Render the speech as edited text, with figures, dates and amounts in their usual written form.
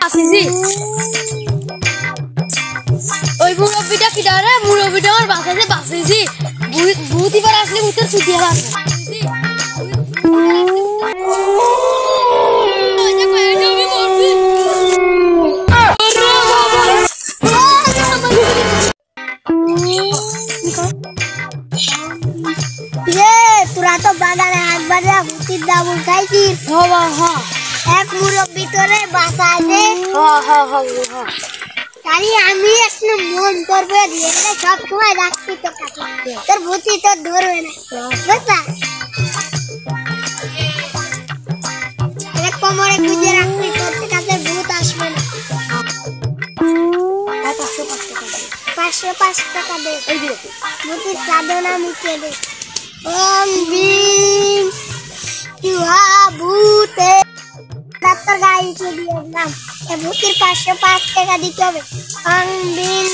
আসিছি ওই মুরব্বিটা কি দাঁড়া মুরব্বিটা আমার বাসাতে বাসেছি ভূত এবার আসলে ভূতের ছুটি হবে তোরা তো বাগানে হাত বাজা ভূতির দাবুল খাইছিস এক মুরব্বি তোরে বাঁচাইছে তাই আমি আসলে মন করবে দিয়ে সব সময় রাখছি তোর কাছে তোর ভূতি তোর ধরবে না বুঝলা কোমরে গুঁজে রাখবি তোর কাছে ভূত আসবে না 500 টাকা দে ভূতির সাধনা মিটিয়ে দে ওম ভীম চুহা ভূতে ডাক্তার গাইছে দিয়ে দিলাম ভূতির 505 টাকা দিতে হবে ওম ভীম